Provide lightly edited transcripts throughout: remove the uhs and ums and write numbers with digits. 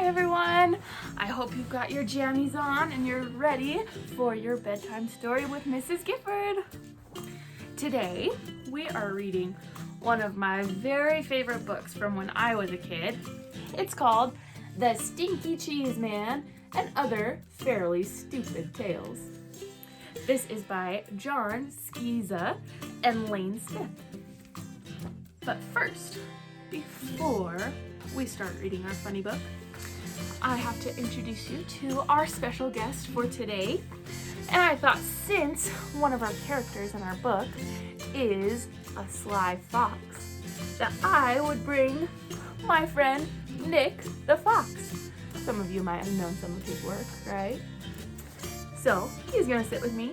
everyone! I hope you've got your jammies on and you're ready for your bedtime story with Mrs. Gifford. Today, we are reading one of my very favorite books from when I was a kid. It's called The Stinky Cheese Man and Other Fairly Stupid Tales. This is by John Skiza and Lane Smith. But first, before we start reading our funny book, I have to introduce you to our special guest for today. And I thought since one of our characters in our book is a sly fox, that I would bring my friend Nick the Fox. Some of you might have known some of his work, right? So he's gonna sit with me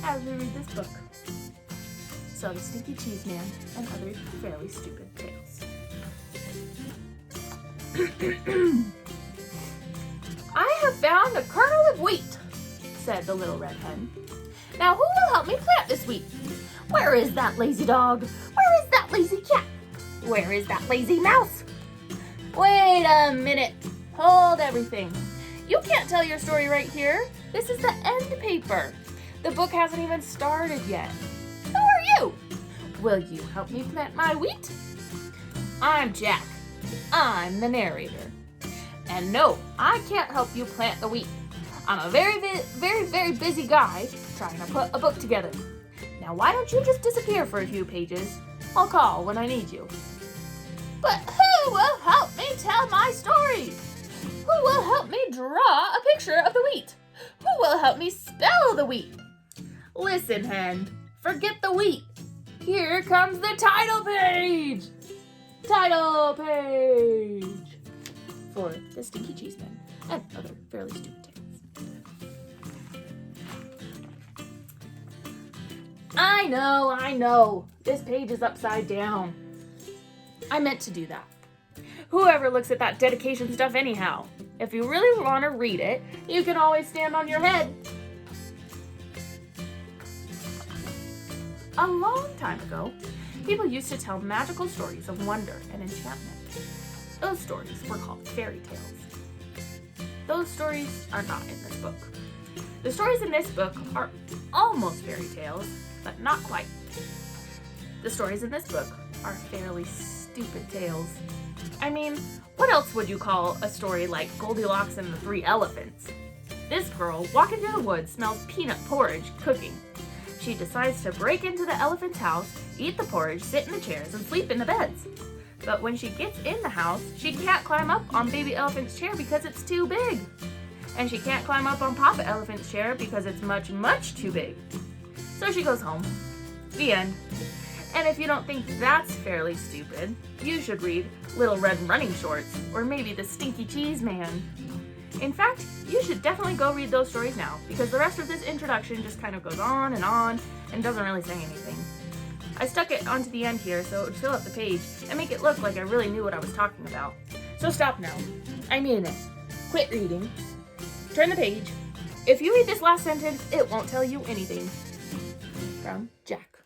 as we read this book. So, The Stinky Cheese Man and Other Fairly Stupid Tales. I have found a kernel of wheat, said the little red hen. Now who will help me plant this wheat? Where is that lazy dog? Where is that lazy cat? Where is that lazy mouse? Wait a minute. Hold everything. You can't tell your story right here. This is the end paper. The book hasn't even started yet. Who are you? Will you help me plant my wheat? I'm Jack. I'm the narrator. And no, I can't help you plant the wheat. I'm a very busy guy trying to put a book together. Now why don't you just disappear for a few pages? I'll call when I need you. But who will help me tell my story? Who will help me draw a picture of the wheat? Who will help me spell the wheat? Listen, hen, forget the wheat. Here comes the title page! Title page! For The Stinky Cheese Man and Other Fairly Stupid Tales. I know. This page is upside down. I meant to do that. Whoever looks at that dedication stuff anyhow? If you really want to read it, you can always stand on your head. A long time ago, people used to tell magical stories of wonder and enchantment. Those stories were called fairy tales. Those stories are not in this book. The stories in this book are almost fairy tales, but not quite. The stories in this book are fairly stupid tales. I mean, what else would you call a story like Goldilocks and the Three Elephants? This girl walking through the woods smells peanut porridge cooking. She decides to break into the elephant's house, eat the porridge, sit in the chairs, and sleep in the beds. But when she gets in the house, she can't climb up on baby elephant's chair because it's too big. And she can't climb up on Papa Elephant's chair because it's much too big. So she goes home. The end. And if you don't think that's fairly stupid, you should read Little Red Running Shorts, or maybe The Stinky Cheese Man. In fact, you should definitely go read those stories now, because the rest of this introduction just kind of goes on and doesn't really say anything. I stuck it onto the end here so it would fill up the page and make it look like I really knew what I was talking about. So stop now. I mean it. Quit reading. Turn the page. If you read this last sentence, it won't tell you anything. From Jack.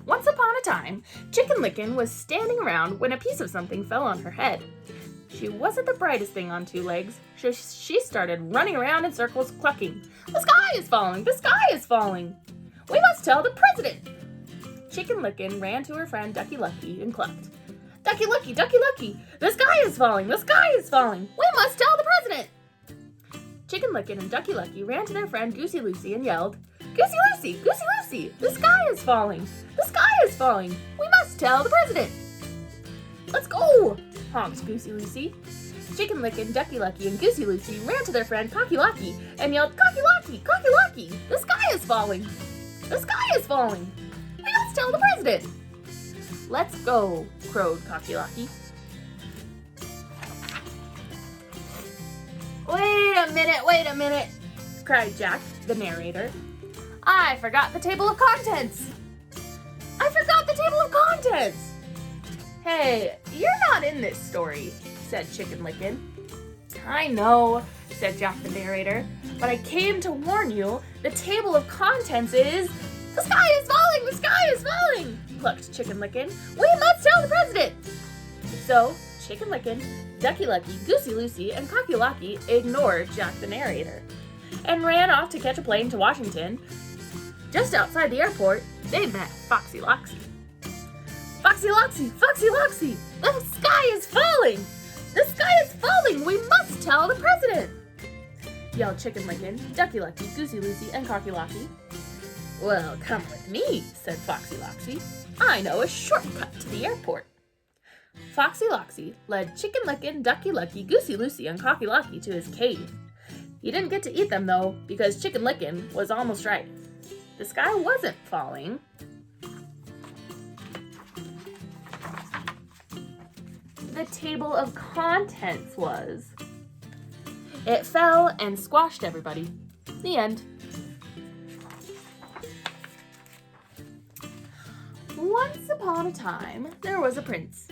Once upon a time, Chicken Licken was standing around when a piece of something fell on her head. She wasn't the brightest thing on two legs, so she started running around in circles clucking. The sky is falling! The sky is falling! We must tell the president! Chicken Licken ran to her friend Ducky Lucky and clucked. Ducky Lucky! Ducky Lucky! The sky is falling! The sky is falling! We must tell the president! Chicken Licken and Ducky Lucky ran to their friend Goosey Lucy and yelled, Goosey Lucy! Goosey Lucy! The sky is falling! The sky is falling! We must tell the president! Let's go! Honked Goosey Lucy. Chicken Licken, Ducky Lucky, and Goosey Lucy ran to their friend Cocky Locky and yelled, Cocky Locky! Cocky Locky! The sky is falling! The sky is falling! We must tell the president! Let's go, crowed Cocky Locky. Wait a minute, cried Jack, the narrator. I forgot the table of contents! Hey, you're not in this story, said Chicken Licken. I know, said Jack the narrator, but I came to warn you, the table of contents is... The sky is falling! The sky is falling! Clucked Chicken Licken. We must tell the president! So, Chicken Licken, Ducky Lucky, Goosey Lucy, and Cocky Locky ignored Jack the narrator and ran off to catch a plane to Washington. Just outside the airport, they met Foxy Loxy. Foxy Loxy, Foxy Loxy, the sky is falling! The sky is falling! We must tell the president! Yelled Chicken Licken, Ducky Lucky, Goosey Lucy, and Cocky Locky. Well, come with me, said Foxy Loxy. I know a shortcut to the airport. Foxy Loxy led Chicken Licken, Ducky Lucky, Goosey Lucy, and Cocky Locky to his cave. He didn't get to eat them, though, because Chicken Licken was almost right. The sky wasn't falling. The table of contents was. It fell and squashed everybody. The end. Once upon a time, there was a prince.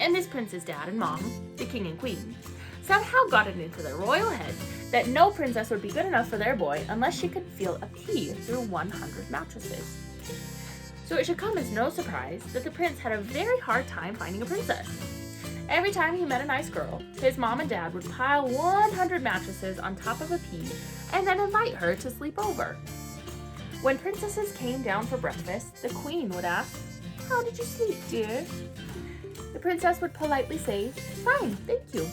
And this prince's dad and mom, the king and queen, somehow got it into their royal heads that no princess would be good enough for their boy unless she could feel a pea through 100 mattresses. So it should come as no surprise that the prince had a very hard time finding a princess. Every time he met a nice girl, his mom and dad would pile 100 mattresses on top of a pea and then invite her to sleep over. When princesses came down for breakfast, the queen would ask, "How did you sleep, dear?" The princess would politely say, "Fine, thank you."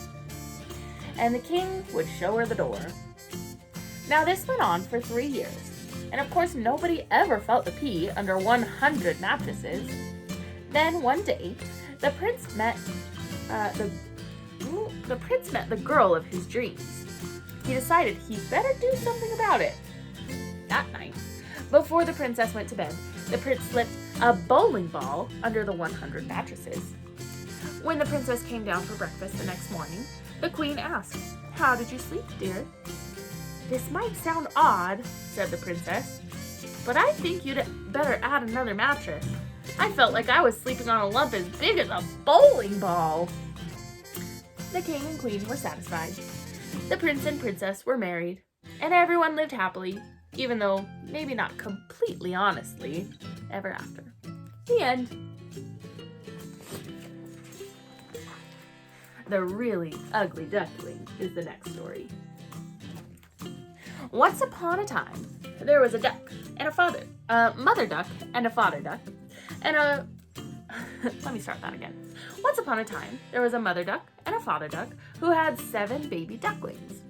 And the king would show her the door. Now this went on for 3 years, and of course nobody ever felt the pea under 100 mattresses. Then one day, the prince met the girl of his dreams. He decided he better do something about it. That night, before the princess went to bed, the prince slipped a bowling ball under the 100 mattresses. When the princess came down for breakfast the next morning, the queen asked, "How did you sleep, dear?" "This might sound odd," said the princess, "but I think you'd better add another mattress. I felt like I was sleeping on a lump as big as a bowling ball." The king and queen were satisfied. The prince and princess were married, and everyone lived happily, even though maybe not completely honestly, ever after. The end. The Really Ugly Duckling is the next story. Once upon a time, there was a duck and a mother duck and a father duck, and a let me start that again. Once upon a time, there was a mother duck and a father duck who had 7 baby ducklings.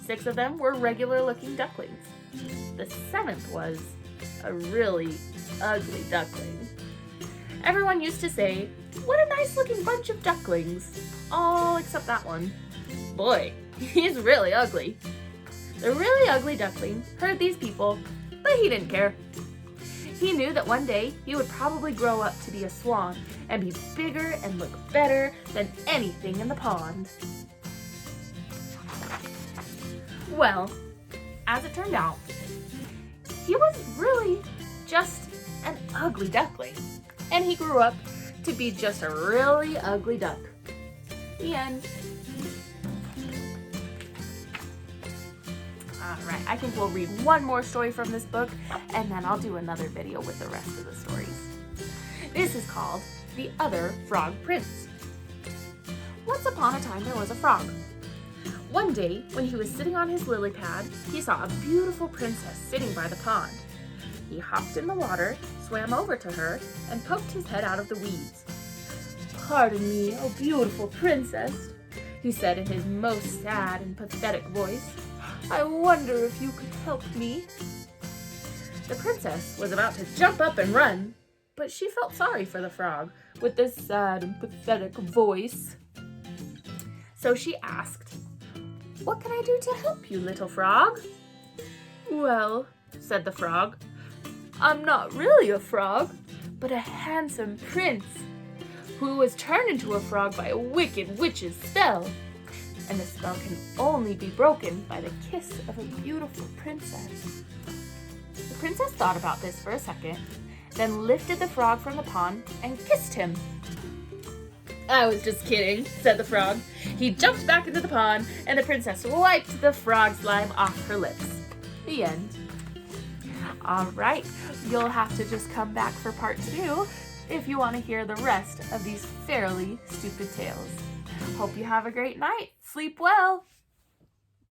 6 of them were regular-looking ducklings. The 7th was a really ugly duckling. Everyone used to say, "What a nice-looking bunch of ducklings." All except that one. Boy, he's really ugly. The really ugly duckling heard these people, but he didn't care. He knew that one day he would probably grow up to be a swan and be bigger and look better than anything in the pond. Well, as it turned out, he was really just an ugly duckling, and he grew up to be just a really ugly duck. The end. Alright, I think we'll read one more story from this book, and then I'll do another video with the rest of the stories. This is called The Other Frog Prince. Once upon a time, there was a frog. One day, when he was sitting on his lily pad, he saw a beautiful princess sitting by the pond. He hopped in the water, swam over to her, and poked his head out of the weeds. "Pardon me, oh beautiful princess," he said in his most sad and pathetic voice. "I wonder if you could help me." The princess was about to jump up and run, but she felt sorry for the frog with this sad and pathetic voice. So she asked, "What can I do to help you, little frog?" "Well," said the frog, "I'm not really a frog, but a handsome prince who was turned into a frog by a wicked witch's spell. And the spell can only be broken by the kiss of a beautiful princess." The princess thought about this for a second, then lifted the frog from the pond and kissed him. "I was just kidding," said the frog. He jumped back into the pond, and the princess wiped the frog slime off her lips. The end. Alright, you'll have to just come back for part 2 if you want to hear the rest of these fairly stupid tales. Hope you have a great night. Sleep well.